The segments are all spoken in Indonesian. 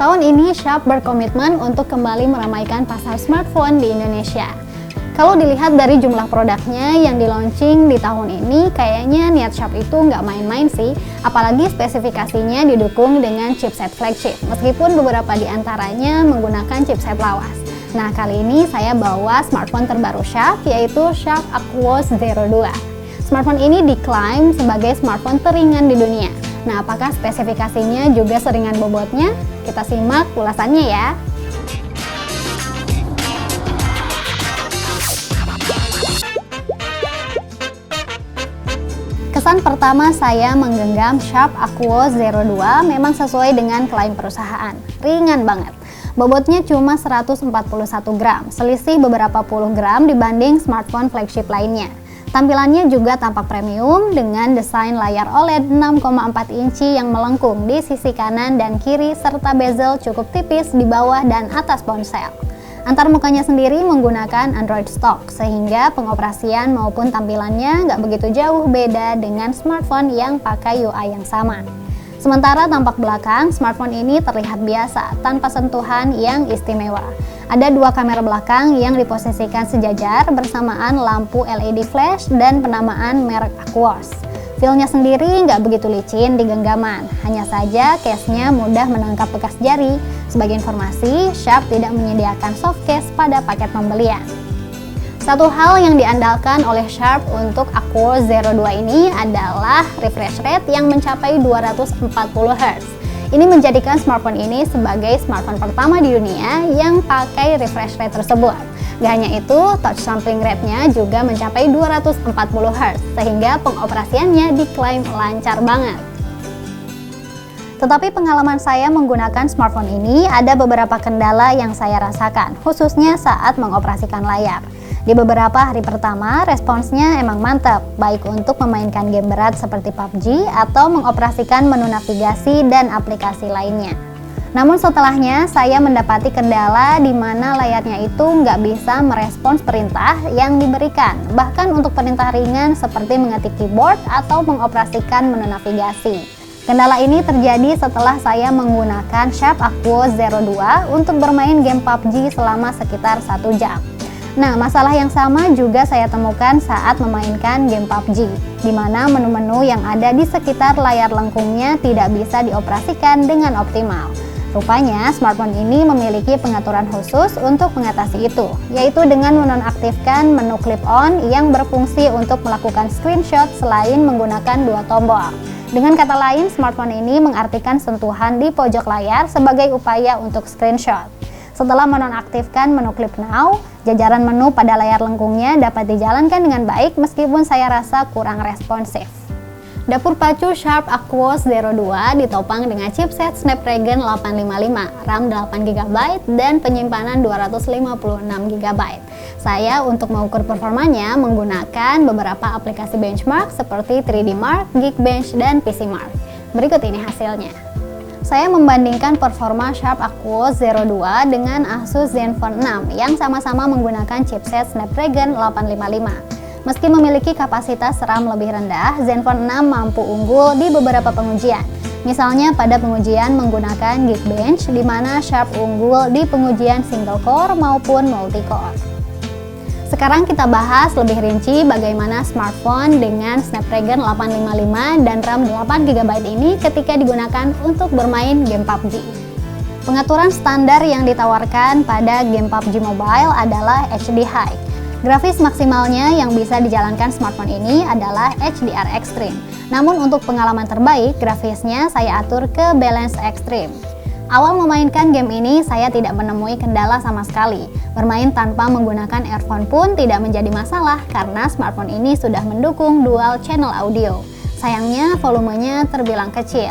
Tahun ini Sharp berkomitmen untuk kembali meramaikan pasar smartphone di Indonesia. Kalau dilihat dari jumlah produknya yang di-launching di tahun ini, kayaknya niat Sharp itu nggak main-main sih, apalagi spesifikasinya didukung dengan chipset flagship, meskipun beberapa di antaranya menggunakan chipset lawas. Nah, kali ini saya bawa smartphone terbaru Sharp, yaitu Sharp Aquos Zero 2. Smartphone ini diklaim sebagai smartphone teringan di dunia. Nah, apakah spesifikasinya juga seringan bobotnya? Kita simak ulasannya ya. Kesan pertama saya menggenggam Sharp Aquos Zero 2 memang sesuai dengan klaim perusahaan. Ringan banget. Bobotnya cuma 141 gram, selisih beberapa puluh gram dibanding smartphone flagship lainnya. Tampilannya juga tampak premium dengan desain layar OLED 6,4 inci yang melengkung di sisi kanan dan kiri serta bezel cukup tipis di bawah dan atas ponsel. Antarmukanya sendiri menggunakan Android stock sehingga pengoperasian maupun tampilannya nggak begitu jauh beda dengan smartphone yang pakai UI yang sama. Sementara tampak belakang, smartphone ini terlihat biasa tanpa sentuhan yang istimewa. Ada dua kamera belakang yang diposisikan sejajar bersamaan lampu LED flash dan penamaan merek Aquos. Feel-nya sendiri nggak begitu licin di genggaman, hanya saja case-nya mudah menangkap bekas jari. Sebagai informasi, Sharp tidak menyediakan soft case pada paket pembelian. Satu hal yang diandalkan oleh Sharp untuk Aquos Zero 2 ini adalah refresh rate yang mencapai 240 Hz. Ini menjadikan smartphone ini sebagai smartphone pertama di dunia yang pakai refresh rate tersebut. Gak hanya itu, touch sampling rate-nya juga mencapai 240 Hz, sehingga pengoperasiannya diklaim lancar banget. Tetapi pengalaman saya menggunakan smartphone ini ada beberapa kendala yang saya rasakan, khususnya saat mengoperasikan layar. Di beberapa hari pertama, responsnya emang mantap, baik untuk memainkan game berat seperti PUBG atau mengoperasikan menu navigasi dan aplikasi lainnya. Namun setelahnya, saya mendapati kendala di mana layarnya itu nggak bisa merespons perintah yang diberikan, bahkan untuk perintah ringan seperti mengetik keyboard atau mengoperasikan menu navigasi. Kendala ini terjadi setelah saya menggunakan Sharp Aquos Zero 2 untuk bermain game PUBG selama sekitar 1 jam. Nah, masalah yang sama juga saya temukan saat memainkan game PUBG, di mana menu-menu yang ada di sekitar layar lengkungnya tidak bisa dioperasikan dengan optimal. Rupanya, smartphone ini memiliki pengaturan khusus untuk mengatasi itu, yaitu dengan menonaktifkan menu clip-on yang berfungsi untuk melakukan screenshot selain menggunakan dua tombol. Dengan kata lain, smartphone ini mengartikan sentuhan di pojok layar sebagai upaya untuk screenshot. Setelah menonaktifkan menu Clip Now, jajaran menu pada layar lengkungnya dapat dijalankan dengan baik meskipun saya rasa kurang responsif. Dapur pacu Sharp Aquos Zero 2 ditopang dengan chipset Snapdragon 855, RAM 8GB, dan penyimpanan 256GB. Saya untuk mengukur performanya menggunakan beberapa aplikasi benchmark seperti 3D Mark, Geekbench, dan PC Mark. Berikut ini hasilnya. Saya membandingkan performa Sharp Aquos Zero 2 dengan Asus Zenfone 6 yang sama-sama menggunakan chipset Snapdragon 855. Meski memiliki kapasitas RAM lebih rendah, Zenfone 6 mampu unggul di beberapa pengujian. Misalnya pada pengujian menggunakan Geekbench, di mana Sharp unggul di pengujian single core maupun multi core. Sekarang kita bahas lebih rinci bagaimana smartphone dengan Snapdragon 855 dan RAM 8GB ini ketika digunakan untuk bermain game PUBG. Pengaturan standar yang ditawarkan pada game PUBG Mobile adalah HD High. Grafis maksimalnya yang bisa dijalankan smartphone ini adalah HDR Extreme. Namun untuk pengalaman terbaik, grafisnya saya atur ke Balance Extreme. Awal memainkan game ini, saya tidak menemui kendala sama sekali. Bermain tanpa menggunakan earphone pun tidak menjadi masalah karena smartphone ini sudah mendukung dual channel audio. Sayangnya, volumenya terbilang kecil.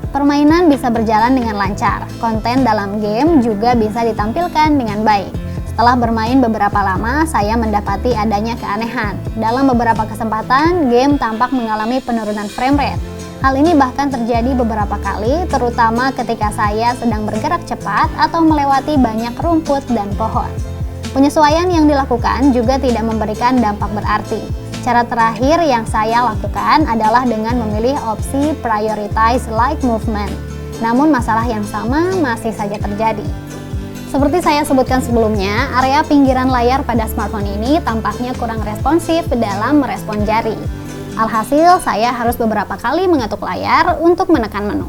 Permainan bisa berjalan dengan lancar. Konten dalam game juga bisa ditampilkan dengan baik. Setelah bermain beberapa lama, saya mendapati adanya keanehan. Dalam beberapa kesempatan, game tampak mengalami penurunan frame rate. Hal ini bahkan terjadi beberapa kali, terutama ketika saya sedang bergerak cepat atau melewati banyak rumput dan pohon. Penyesuaian yang dilakukan juga tidak memberikan dampak berarti. Cara terakhir yang saya lakukan adalah dengan memilih opsi Prioritize Light Movement. Namun masalah yang sama masih saja terjadi. Seperti saya sebutkan sebelumnya, area pinggiran layar pada smartphone ini tampaknya kurang responsif dalam merespon jari. Alhasil, saya harus beberapa kali mengetuk layar untuk menekan menu.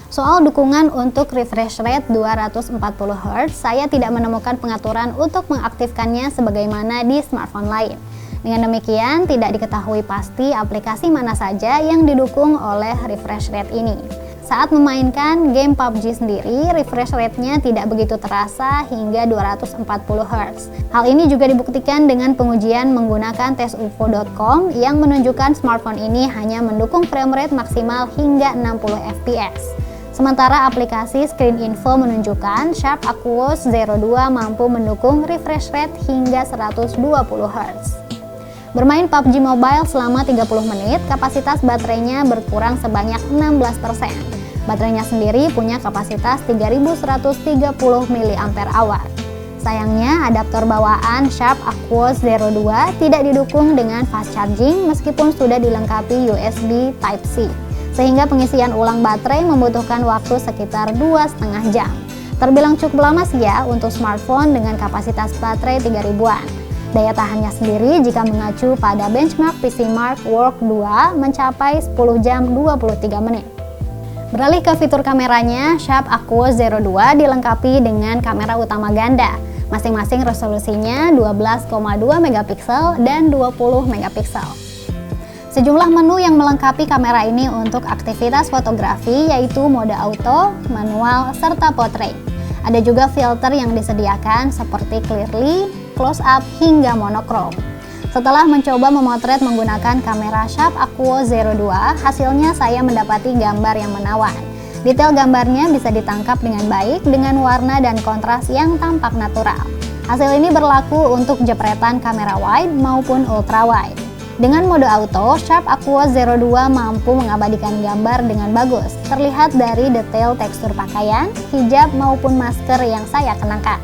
Soal dukungan untuk refresh rate 240 Hz, saya tidak menemukan pengaturan untuk mengaktifkannya sebagaimana di smartphone lain. Dengan demikian, tidak diketahui pasti aplikasi mana saja yang didukung oleh refresh rate ini. Saat memainkan game PUBG sendiri, refresh rate-nya tidak begitu terasa hingga 240 Hz. Hal ini juga dibuktikan dengan pengujian menggunakan tesufo.com yang menunjukkan smartphone ini hanya mendukung frame rate maksimal hingga 60 fps. Sementara aplikasi Screen Info menunjukkan Sharp Aquos Zero 2 mampu mendukung refresh rate hingga 120 Hz. Bermain PUBG Mobile selama 30 menit, kapasitas baterainya berkurang sebanyak 16%. Baterainya sendiri punya kapasitas 3130 mAh. Sayangnya, adaptor bawaan Sharp Aquos Zero 2 tidak didukung dengan fast charging meskipun sudah dilengkapi USB Type-C, sehingga pengisian ulang baterai membutuhkan waktu sekitar 2,5 jam. Terbilang cukup lama sih ya untuk smartphone dengan kapasitas baterai 3000-an. Daya tahannya sendiri jika mengacu pada benchmark PCMark Work 2 mencapai 10 jam 23 menit. Beralih ke fitur kameranya, Sharp Aquos Zero 2 dilengkapi dengan kamera utama ganda. Masing-masing resolusinya 12,2 megapiksel dan 20 megapiksel. Sejumlah menu yang melengkapi kamera ini untuk aktivitas fotografi yaitu mode auto, manual, serta portrait. Ada juga filter yang disediakan seperti clearly, close up, hingga monochrome. Setelah mencoba memotret menggunakan kamera Sharp Aquos Zero 2, hasilnya saya mendapati gambar yang menawan. Detail gambarnya bisa ditangkap dengan baik dengan warna dan kontras yang tampak natural. Hasil ini berlaku untuk jepretan kamera wide maupun ultra wide. Dengan mode auto, Sharp Aquos Zero 2 mampu mengabadikan gambar dengan bagus, terlihat dari detail tekstur pakaian, hijab maupun masker yang saya kenakan.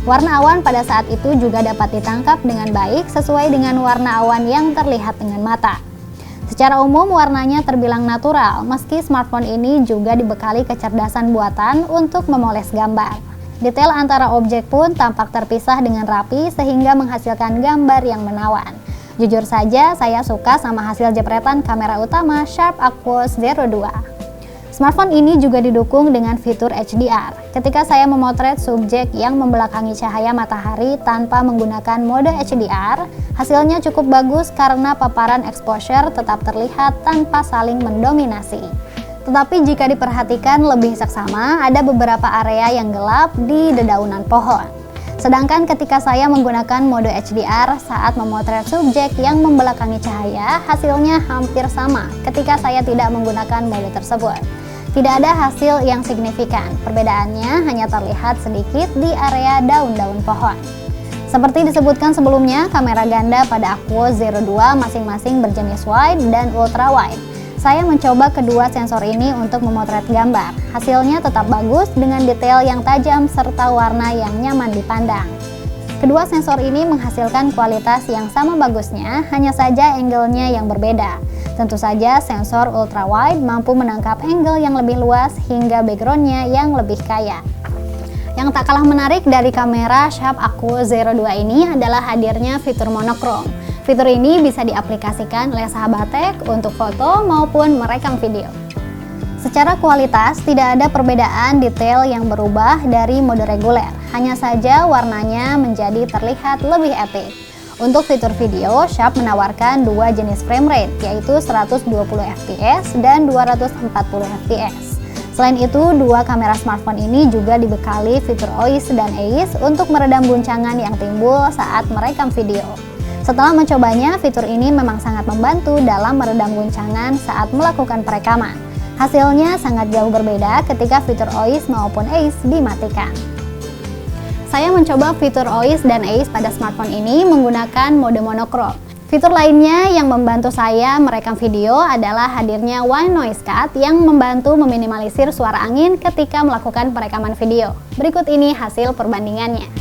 Warna awan pada saat itu juga dapat ditangkap dengan baik sesuai dengan warna awan yang terlihat dengan mata. Secara umum warnanya terbilang natural, meski smartphone ini juga dibekali kecerdasan buatan untuk memoles gambar. Detail antara objek pun tampak terpisah dengan rapi sehingga menghasilkan gambar yang menawan. Jujur saja, saya suka sama hasil jepretan kamera utama Sharp Aquos Zero 2. Smartphone ini juga didukung dengan fitur HDR. Ketika saya memotret subjek yang membelakangi cahaya matahari tanpa menggunakan mode HDR, hasilnya cukup bagus karena paparan exposure tetap terlihat tanpa saling mendominasi. Tetapi jika diperhatikan lebih seksama, ada beberapa area yang gelap di dedaunan pohon. Sedangkan ketika saya menggunakan mode HDR saat memotret subjek yang membelakangi cahaya, hasilnya hampir sama ketika saya tidak menggunakan mode tersebut. Tidak ada hasil yang signifikan, perbedaannya hanya terlihat sedikit di area daun-daun pohon. Seperti disebutkan sebelumnya, kamera ganda pada Aquos Zero 2 masing-masing berjenis wide dan ultra wide. Saya mencoba kedua sensor ini untuk memotret gambar. Hasilnya tetap bagus dengan detail yang tajam serta warna yang nyaman dipandang. Kedua sensor ini menghasilkan kualitas yang sama bagusnya, hanya saja angle-nya yang berbeda. Tentu saja sensor ultra wide mampu menangkap angle yang lebih luas hingga background-nya yang lebih kaya. Yang tak kalah menarik dari kamera Sharp Aquos Zero 2 ini adalah hadirnya fitur monochrome. Fitur ini bisa diaplikasikan oleh sahabat untuk foto maupun merekam video. Secara kualitas, tidak ada perbedaan detail yang berubah dari mode reguler, hanya saja warnanya menjadi terlihat lebih epic. Untuk fitur video, Sharp menawarkan dua jenis frame rate, yaitu 120 fps dan 240 fps. Selain itu, dua kamera smartphone ini juga dibekali fitur OIS dan AIS untuk meredam guncangan yang timbul saat merekam video. Setelah mencobanya, fitur ini memang sangat membantu dalam meredam guncangan saat melakukan perekaman. Hasilnya sangat jauh berbeda ketika fitur OIS maupun AIS dimatikan. Saya mencoba fitur OIS dan AIS pada smartphone ini menggunakan mode monochrome. Fitur lainnya yang membantu saya merekam video adalah hadirnya White Noise Cut yang membantu meminimalisir suara angin ketika melakukan perekaman video. Berikut ini hasil perbandingannya.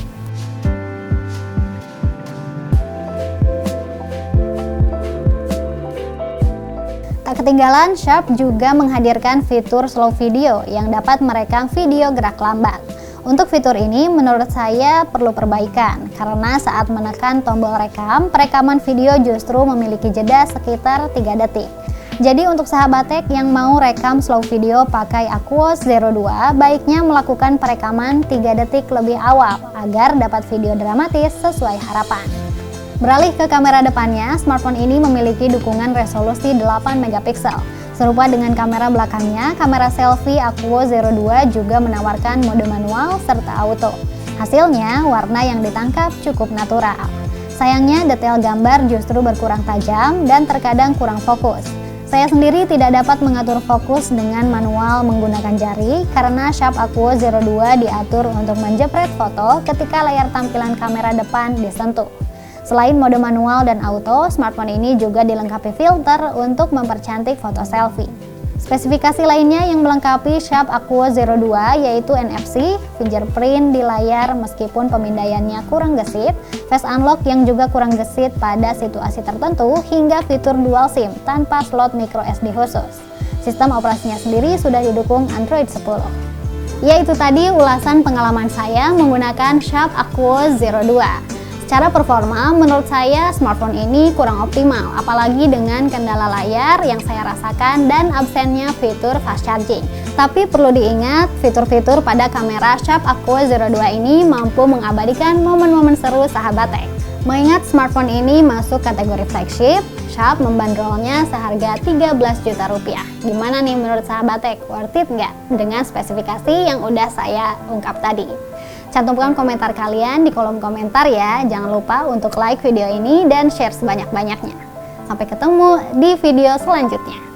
Tak Tak ketinggalan, Sharp juga menghadirkan fitur slow video yang dapat merekam video gerak lambat. Untuk fitur ini menurut saya perlu perbaikan karena saat menekan tombol rekam, perekaman video justru memiliki jeda sekitar 3 detik. Jadi untuk sahabat tech yang mau rekam slow video pakai Aquos Zero 2, baiknya melakukan perekaman 3 detik lebih awal agar dapat video dramatis sesuai harapan. Beralih ke kamera depannya, smartphone ini memiliki dukungan resolusi 8 megapiksel. Serupa dengan kamera belakangnya, kamera selfie Aquos Zero 2 juga menawarkan mode manual serta auto. Hasilnya, warna yang ditangkap cukup natural. Sayangnya, detail gambar justru berkurang tajam dan terkadang kurang fokus. Saya sendiri tidak dapat mengatur fokus dengan manual menggunakan jari karena Sharp Aquos Zero 2 diatur untuk menjepret foto ketika layar tampilan kamera depan disentuh. Selain mode manual dan auto, smartphone ini juga dilengkapi filter untuk mempercantik foto selfie. Spesifikasi lainnya yang melengkapi Sharp Aquos Zero 2 yaitu NFC, fingerprint di layar meskipun pemindaiannya kurang gesit, face unlock yang juga kurang gesit pada situasi tertentu, hingga fitur dual SIM tanpa slot micro SD khusus. Sistem operasinya sendiri sudah didukung Android 10. Ya, itu tadi ulasan pengalaman saya menggunakan Sharp Aquos Zero 2. Secara performa, menurut saya smartphone ini kurang optimal, apalagi dengan kendala layar yang saya rasakan dan absennya fitur fast charging. Tapi perlu diingat, fitur-fitur pada kamera Sharp Aquos Zero 2 ini mampu mengabadikan momen-momen seru sahabat tech. Mengingat smartphone ini masuk kategori flagship, Sharp membandrolnya seharga 13 juta rupiah. Gimana nih menurut sahabat tech? Worth it nggak dengan spesifikasi yang udah saya ungkap tadi? Cantumkan komentar kalian di kolom komentar ya. Jangan lupa untuk like video ini dan share sebanyak-banyaknya. Sampai ketemu di video selanjutnya.